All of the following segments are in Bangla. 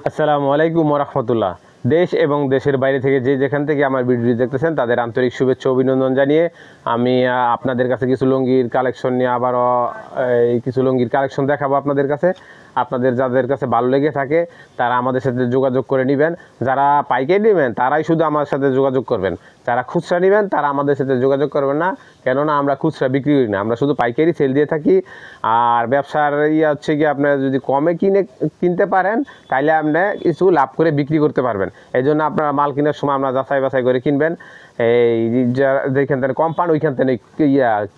আসসালামু আলাইকুম রহমতুল্লাহ। দেশ এবং দেশের বাইরে থেকে যেখান থেকে আমার ভিডিওটি দেখতেছেন তাদের আন্তরিক শুভেচ্ছা অভিনন্দন জানিয়ে আমি আপনাদের কাছে কিছু লুঙ্গির কালেকশন নিয়ে আবারও কিছু লুঙ্গির কালেকশন দেখাবো আপনাদের কাছে। আপনাদের যাদের কাছে ভালো লেগে থাকে তারা আমাদের সাথে যোগাযোগ করে নেবেন। যারা পাইকারি নেবেন তারাই শুধু আমার সাথে যোগাযোগ করবেন, যারা খুচরা নেবেন তারা আমাদের সাথে যোগাযোগ করবেন না, কেননা আমরা খুচরা বিক্রি করি না, আমরা শুধু পাইকারি সেল দিয়ে থাকি। আর ব্যবসার হচ্ছে কি, আপনারা যদি কমে কিনতে পারেন তাইলে আপনি কিছু লাভ করে বিক্রি করতে পারবেন। এই জন্য আপনারা মাল কেনার সময় আমরা যাচাই বাছাই করে কিনবেন। এই যেখান থেকে কম পান ওইখান থেকে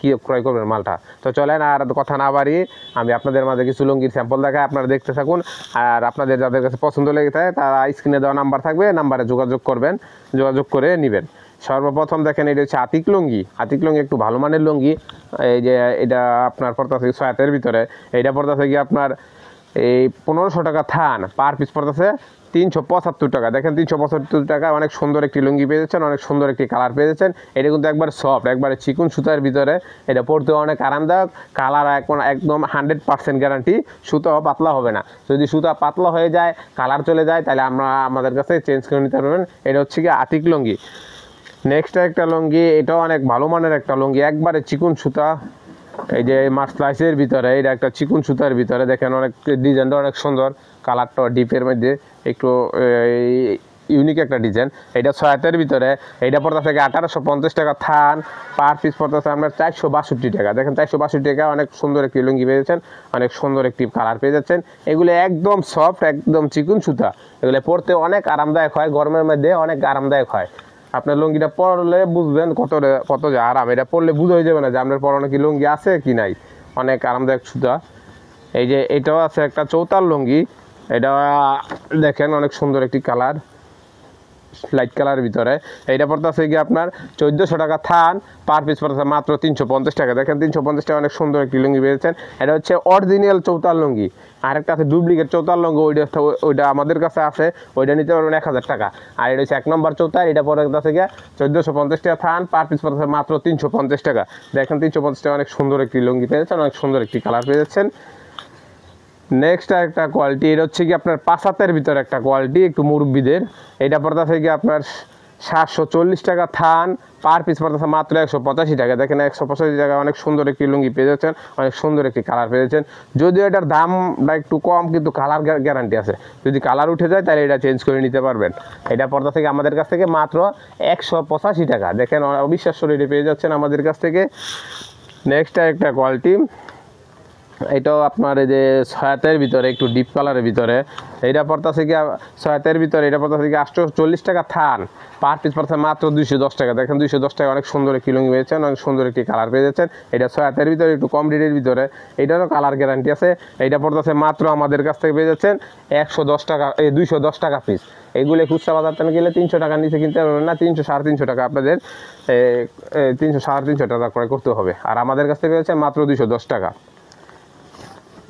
কি ক্রয় করবেন মালটা। তো চলেন আর কথা না বাড়িয়ে আমি আপনাদের মাঝে কিছু লুঙ্গির স্যাম্পল দেখাই, আপনারা দেখতে থাকুন। আর আপনাদের যাদের কাছে পছন্দ লেগে থাকে তারা স্ক্রিনে দেওয়া নাম্বার থাকবে, নাম্বারে যোগাযোগ করবেন, যোগাযোগ করে নেবেন। সর্বপ্রথম দেখেন এটা হচ্ছে আতিক লুঙ্গি। আতিক লুঙ্গি একটু ভালো মানের লুঙ্গি। এই যে এটা আপনার পড়তেছে সয়াতের ভিতরে, এইটা পড়তেছে কি আপনার এই 1500 টাকা থান, পার পিস পড়তেছে 375 টাকা। দেখেন 375 টাকা অনেক সুন্দর একটি লুঙ্গি পেয়ে যাচ্ছেন, অনেক সুন্দর একটি কালার পেয়ে যাচ্ছেন। এটা কিন্তু একবার সফট, একবারে চিকুন সুতার ভিতরে, এটা পরতে অনেক আরামদায়ক। কালার একদম 100% গ্যারান্টি, সুতাও পাতলা হবে না। যদি সুতা পাতলা হয়ে যায়, কালার চলে যায়, তাহলে আমাদের কাছে চেঞ্জ করে নিতে পারবেন। এটা হচ্ছে কি আতিক লুঙ্গি। নেক্সট একটা লুঙ্গি, এটাও অনেক ভালো মানের একটা লুঙ্গি, একবারে চিকুন সুতা। এই যে মাসলাইসের ভিতরে, এটা একটা চিকুন সুতার ভিতরে, দেখেন অনেক ডিজাইনটা অনেক সুন্দর, কালারটা ডিপের মধ্যে একটু ইউনিক একটা ডিজাইন। এটা সয়াতের ভিতরে, এইটা পড়তে থেকে 1850 টাকা থান, পার পিস পড়তেছে আপনার 462 টাকা। দেখেন 462 টাকা, অনেক সুন্দর একটি লুঙ্গি পেয়ে যাচ্ছেন, অনেক সুন্দর একটি কালার পেয়ে যাচ্ছেন। এগুলো একদম সফট, একদম চিকুন সুতা, এগুলো পরতে অনেক আরামদায়ক হয়, গরমের মধ্যে অনেক আরামদায়ক হয়। আপনার লুঙ্গিটা পরলে বুঝবেন কত যে আরাম। এটা পরলে বুঝ হয়ে যাবে না যে আপনার পরনে কি লুঙ্গি আছে কি নাই, অনেক আরামদায়ক সুতা। এই যে এটাও আছে একটা চৌতাল লুঙ্গি, এটা দেখেন অনেক সুন্দর একটি কালার, লাইট কালারের ভিতরে। এইটা পড়তেছে কি আপনার 1400 টাকা থান, পার পিস পড়তেছে মাত্র 350 টাকা। দেখেন 350 টাকা, অনেক সুন্দর একটি লুঙ্গি পেয়েছেন। এটা হচ্ছে অরিজিনাল চৌতাল লুঙ্গি। আরেকটা আছে ডুপ্লিকেট চৌতাল লুঙ্গি, ওইটা আমাদের কাছে আছে, ওইটা নিতে পারবেন 1000 টাকা। আর এটা হচ্ছে 1 নম্বর চৌতাল, এটা পড়তেছে গিয়ে 1450 টাকা থান, পার পিস পড়তেছে মাত্র 350 টাকা। দেখেন 350 টাকা, অনেক সুন্দর একটি লুঙ্গি পেয়েছেন, অনেক সুন্দর একটি কালার পেয়ে যাচ্ছেন। নেক্সট একটা কোয়ালিটি, এটা হচ্ছে কি আপনার 5 হাতের ভিতরে একটা কোয়ালিটি, একটু মুরব্বীদের। এটা পড়তেছে কি আপনার 740 টাকা থান, পার পিস পড়তেছে মাত্র 185 টাকা। দেখেন 185 টাকা, অনেক সুন্দর একটি লুঙ্গি পেয়ে যাচ্ছেন, অনেক সুন্দর একটি কালার পেয়ে যাচ্ছেন। যদিও এটার দামটা একটু কম, কিন্তু কালার গ্যারান্টি আছে। যদি কালার উঠে যায় তাহলে এটা চেঞ্জ করে নিতে পারবেন। এটা পড়তা থেকে আমাদের কাছ থেকে মাত্র 185 টাকা। দেখেন অবিশ্বাস্য রেটে পেয়ে যাচ্ছেন আমাদের কাছ থেকে। নেক্সট একটা কোয়ালিটি, এটাও আপনার এই যে সয়াতের ভিতরে, একটু ডিপ কালারের ভিতরে। এইটা পড়তেছে কি সয়াতের ভিতরে, এটা পড়তেছে কি 840 টাকা থান, পার পিস পড়তেছে মাত্র 210 টাকা। দেখেন 210 টাকা, অনেক সুন্দর একটি লুঙ্গি পেয়েছেন, অনেক সুন্দর একটি কালার পেয়ে যাচ্ছেন। এটা সয়াতের ভিতরে, একটু কম রেটের ভিতরে, এইটারও কালার গ্যারান্টি আছে। এইটা পড়তেছে মাত্র আমাদের কাছ থেকে পেয়ে যাচ্ছেন 110 টাকা, 210 টাকা পিস। এইগুলো খুচরা বাজার থেকে গেলে 300 টাকার নিচে কিনতে পারবেন না, 300 350 টাকা আপনাদের 300 350 টাকা ক্রয় করতে হবে। আর আমাদের কাছ থেকে পেয়েছেন মাত্র 210 টাকা।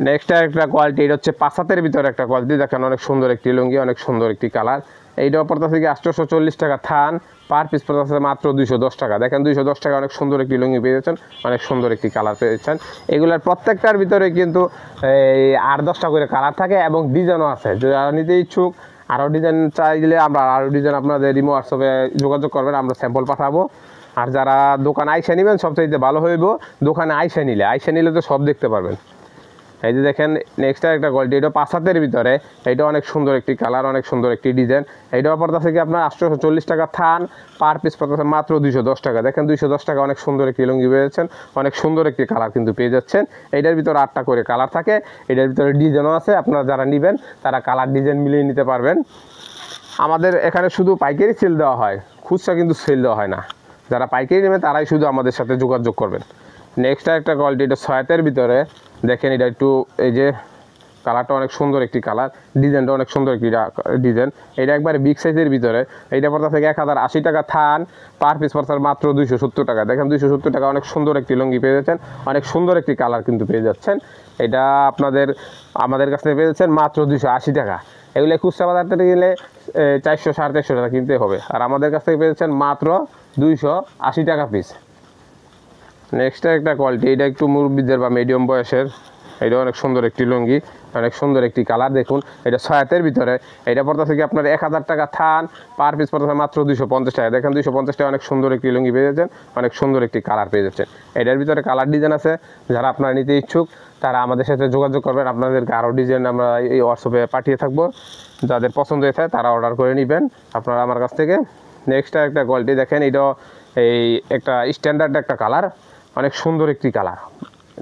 নেক্সট একটা কোয়ালিটি, এটা হচ্ছে 5 হাতের ভিতরে একটা কোয়ালিটি। দেখেন অনেক সুন্দর একটি লুঙ্গি, অনেক সুন্দর একটি কালার। এইটাও পড়তেছে কি 840 টাকা থান, পার পিস পড়তেছে মাত্র 210 টাকা। দেখেন 210 টাকা, অনেক সুন্দর একটি লুঙ্গি পেয়েছেন, অনেক সুন্দর একটি কালার পেয়েছেন। এগুলার প্রত্যেকটার ভিতরে কিন্তু এই 8-10টা করে কালার থাকে এবং ডিজাইনও আছে। যারা নিতে ইচ্ছুক, আরও ডিজাইন চাইলে আমরা আরও ডিজাইন আপনাদের হোয়াটসঅ্যাপে যোগাযোগ করবেন, আমরা স্যাম্পল পাঠাবো। আর যারা দোকানে আইসা নেবেন সবচেয়ে ভালো হইব, দোকানে আইসা নিলে তো সব দেখতে পারবেন। এই যে দেখেন নেক্সট একটা কোয়ালিটি, এটা 5 হাতের ভিতরে, এটা অনেক সুন্দর একটি কালার, অনেক সুন্দর একটি ডিজাইন। এইটাও পড়তেছে কি আপনার 840 টাকা থান, পার পিস পড়তেছে মাত্র 210 টাকা। দেখেন 210 টাকা, অনেক সুন্দর একটি লুঙ্গি পেয়েছেন, অনেক সুন্দর একটি কালার কিন্তু পেয়ে যাচ্ছেন। এইটার ভিতরে 8টা করে কালার থাকে, এটার ভিতরে ডিজাইনও আছে। আপনারা যারা নেবেন তারা কালার ডিজাইন মিলিয়ে নিতে পারবেন। আমাদের এখানে শুধু পাইকারি সেল দেওয়া হয়, খুচরা কিন্তু সেল দেওয়া হয় না। যারা পাইকারি নেবেন তারাই শুধু আমাদের সাথে যোগাযোগ করবেন। নেক্সট একটা কোয়ালিটি, এটা সয়াতের ভিতরে। দেখেন এটা একটু, এই যে কালারটা অনেক সুন্দর একটি কালার, ডিজাইনটা অনেক সুন্দর একটি ডিজাইন। এটা একবারে বিগ সাইজের ভিতরে। এইটা পড়তে থেকে 1080 টাকা থান, পার পিস পড়তে মাত্র 270 টাকা। দেখেন 270 টাকা, অনেক সুন্দর একটি লুঙ্গি পেয়ে যাচ্ছেন, অনেক সুন্দর একটি কালার কিন্তু পেয়ে যাচ্ছেন। এটা আমাদের কাছ থেকে পেয়ে যাচ্ছেন মাত্র 280 টাকা। এগুলো খুচরা বাজার থেকে গেলে 400 450 টাকা কিনতে হবে, আর আমাদের কাছ থেকে পেয়ে যাচ্ছেন মাত্র 280 টাকা পিস। নেক্সট একটা কোয়ালিটি, এটা একটু মুরব্বীদের বা মিডিয়াম বয়সের, এটা অনেক সুন্দর একটি লুঙ্গি, অনেক সুন্দর একটি কালার। দেখুন এটা 6 হাতের ভিতরে, এটা পড়তেছে কি আপনার 1000 টাকা থান, পার পিস পড়তেছে মাত্র 250 টাকা। দেখেন 250 টাকা অনেক সুন্দর একটি লুঙ্গি পেয়ে যাচ্ছেন, অনেক সুন্দর একটি কালার পেয়ে যাচ্ছেন। এটার ভিতরে কালার ডিজাইন আছে, যারা আপনারা নিতে ইচ্ছুক তারা আমাদের সাথে যোগাযোগ করবেন, আপনাদেরকে আরও ডিজাইন আমরা এই হোয়াটসঅ্যাপে পাঠিয়ে থাকবো। যাদের পছন্দ হয়েছে তারা অর্ডার করে নেবেন আপনারা আমার কাছ থেকে। নেক্সট একটা কোয়ালিটি দেখেন, এটা এই একটা স্ট্যান্ডার্ড একটা কালার, অনেক সুন্দর একটি কালার।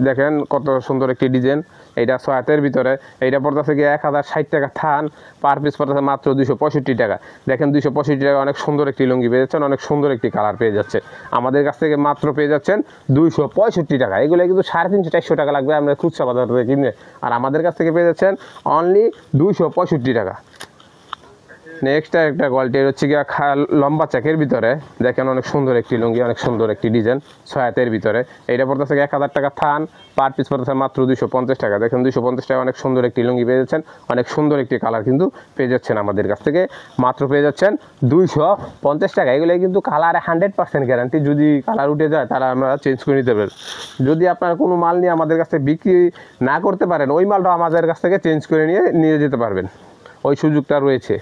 দেখেন কত সুন্দর একটি ডিজাইন, এইটা 6 হাতের ভিতরে, এইটা পড়তেছে কি 1060 টাকা থান, পার পিস পড়তেছে মাত্র 265 টাকা। দেখেন 265 টাকা অনেক সুন্দর একটি লুঙ্গি পেয়ে যাচ্ছেন, অনেক সুন্দর একটি কালার পেয়ে যাচ্ছে। আমাদের কাছ থেকে মাত্র পেয়ে যাচ্ছেন 265 টাকা। এগুলো কিন্তু 350-400 টাকা লাগবে আমরা খুচরা বাজার থেকে কিনে, আর আমাদের কাছ থেকে পেয়ে যাচ্ছেন অনলি 265 টাকা। নেক্সট একটা কোয়ালিটি হচ্ছে গিয়ে লম্বা চেকের ভিতরে, দেখেন অনেক সুন্দর একটি লুঙ্গি, অনেক সুন্দর একটি ডিজাইন, 6 হাতের ভিতরে। এইটা পড়তেছে 1000 টাকা থান, পার পিস পড়তেছে মাত্র 250 টাকা। দেখেন 250 টাকা অনেক সুন্দর একটি লুঙ্গি পেয়ে যাচ্ছেন, অনেক সুন্দর একটি কালার কিন্তু পেয়ে যাচ্ছেন আমাদের কাছ থেকে, মাত্র পেয়ে যাচ্ছেন 250 টাকা। এগুলো কিন্তু কালারে 100% গ্যারান্টি, যদি কালার উঠে যায় তারা আমরা চেঞ্জ করে নিতে পারবেন। যদি আপনারা কোনো মাল নিয়ে আমাদের কাছ থেকে বিক্রি না করতে পারেন, ওই মালটা আমাদের কাছ থেকে চেঞ্জ করে নিয়ে যেতে পারবেন, ওই সুযোগটা রয়েছে।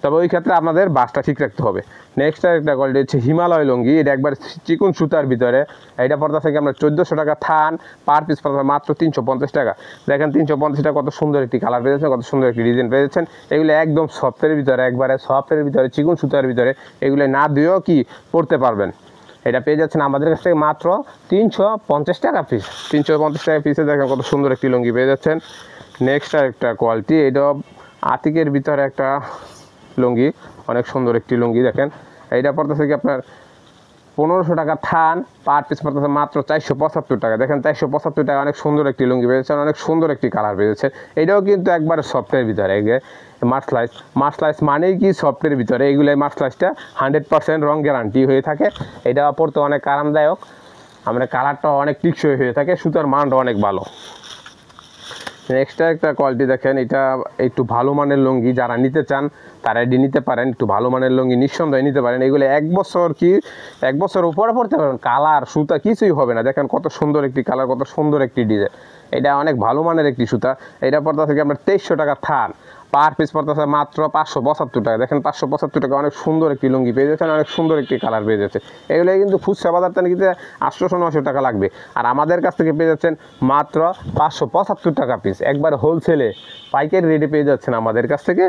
তবে ওই ক্ষেত্রে আপনাদের বাসটা ঠিক রাখতে হবে। নেক্সট একটা কোয়ালিটি হচ্ছে হিমালয় লুঙ্গি, এটা একবার চিকন সুতার ভিতরে, এটা পড়তা থেকে আমরা 1400 টাকা থান, পার পিস পড়তা মাত্র 350 টাকা। দেখেন 350 টাকা কত সুন্দর একটি কালার পেয়েছেন, কত সুন্দর একটি ডিজাইন পেয়েছেন। এগুলো একদম সফটের ভিতরে, একবারে সফটের ভিতরে, চিকন সুতার ভিতরে, এগুলো না দিয়েও কি পড়তে পারবেন। এটা পেয়ে যাচ্ছেন আমাদের কাছ থেকে মাত্র 350 টাকা পিস। 350 টাকা পিসে দেখেন কত সুন্দর একটি লুঙ্গি পেয়ে যাচ্ছেন। নেক্সট একটা কোয়ালিটি, এটা আতিকের ভিতরে একটা লুঙ্গি, অনেক সুন্দর একটি লুঙ্গি। দেখেন এইটা পড়তেছে কি আপনার 1500 টাকা থান, পার পিস পড়তেছে মাত্র 475 টাকা। দেখেন 475 টাকা, অনেক সুন্দর একটি লুঙ্গি পেয়েছেন, অনেক সুন্দর একটি কালার পেয়েছে। এটাও কিন্তু একবারে সফটের ভিতরে, মার্সলাইস মানেই কি সফটের ভিতরে, এইগুলো মার্সলাইসটা 100% রং গ্যারান্টি হয়ে থাকে। এটা পড়তে অনেক আরামদায়ক, আমরা কালারটা অনেক টিকসই হয়ে থাকে, সুতার মানটা অনেক ভালো। নেক্সট একটা কোয়ালিটি দেখেন, এটা একটু ভালো মানের লুঙ্গি, যারা নিতে চান তারা এটি নিতে পারেন, একটু ভালো মানের লুঙ্গি নিঃসন্দেহে নিতে পারেন। এগুলো 1 বছর উপরে পড়তে পারেন, কালার সুতা কিছুই হবে না। দেখেন কত সুন্দর একটি কালার, কত সুন্দর একটি ডিজাইন, এটা অনেক ভালো মানের একটি সুতা। এটা পড়তে থেকে আমরা 2300 টাকা থান, পার পিস পড়তেছে মাত্র 575 টাকা। দেখেন 575 টাকা, অনেক সুন্দর একটি লুঙ্গি পেয়ে যাচ্ছেন, অনেক সুন্দর একটি কালার পেয়ে যাচ্ছে। এগুলো কিন্তু খুচরা বাজার থেকে নিতে 800-900 টাকা লাগবে, আর আমাদের কাছ থেকে পেয়ে যাচ্ছেন মাত্র 575 টাকা পিস, একবার হোলসেলে পাইকারি রেটে পেয়ে যাচ্ছেন আমাদের কাছ থেকে।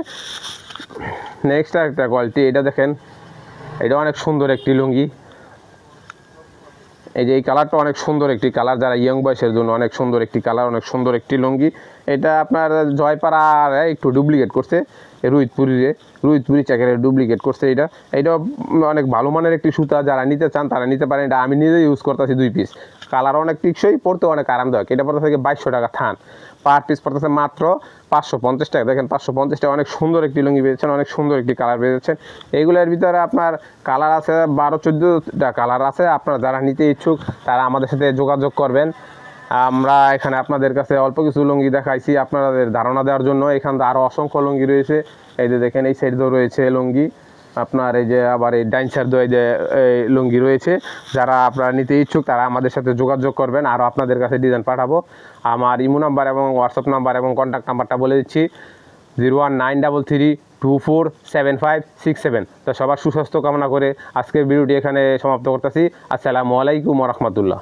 নেক্সট একটা কোয়ালিটি, এটা দেখেন, এটা অনেক সুন্দর একটি লুঙ্গি। এই যে এই কালারটা অনেক সুন্দর একটি কালার, যারা ইয়ং বয়সের জন্য অনেক সুন্দর একটি কালার, অনেক সুন্দর একটি লুঙ্গি। এটা আপনার জয়পাড়ার একটু ডুপ্লিকেট করছে, রুইতপুরি চাকের ডুপ্লিকেট করছে। এইটাও অনেক ভালো মানের একটি সুতা, যারা নিতে চান তারা নিতে পারেন। এটা আমি নিজে ইউজ করতেছি 2 পিস, কালার অনেক টিকসই, পড়তে অনেক আরামদায়ক। এটা পড়তে থেকে 2200 টাকা থান, পার পিস পড়তেছে মাত্র 550 টাকা। দেখেন 550 টাকা, অনেক সুন্দর একটি লুঙ্গি পেয়েছেন, অনেক সুন্দর একটি কালার পেয়েছেন। এইগুলোর ভিতরে আপনার কালার আছে 12-14টা কালার আছে। আপনারা যারা নিতে ইচ্ছুক তারা আমাদের সাথে যোগাযোগ করবেন। আমরা এখানে আপনাদের কাছে অল্প কিছু লুঙ্গি দেখাইছি আপনাদের ধারণা দেওয়ার জন্য। এখানে আরও অসংখ্য লুঙ্গি রয়েছে, এই যে দেখেন এই সাইডেও রয়েছে লুঙ্গি আপনার, এই যে আবার এই ডাইন সাইডেও এই যে লুঙ্গি রয়েছে। যারা আপনারা নিতে ইচ্ছুক তারা আমাদের সাথে যোগাযোগ করবেন, আরও আপনাদের কাছে ডিজাইন পাঠাবো। আমার ইমো নাম্বার এবং হোয়াটসঅ্যাপ নাম্বার এবং কন্ট্যাক্ট নাম্বারটা বলে দিচ্ছি, 01933247567। তো সবার সুস্বাস্থ্য কামনা করে আজকের ভিডিওটি এখানে সমাপ্ত করতেছি। আসসালামু আলাইকুম ওয়া রাহমাতুল্লাহ।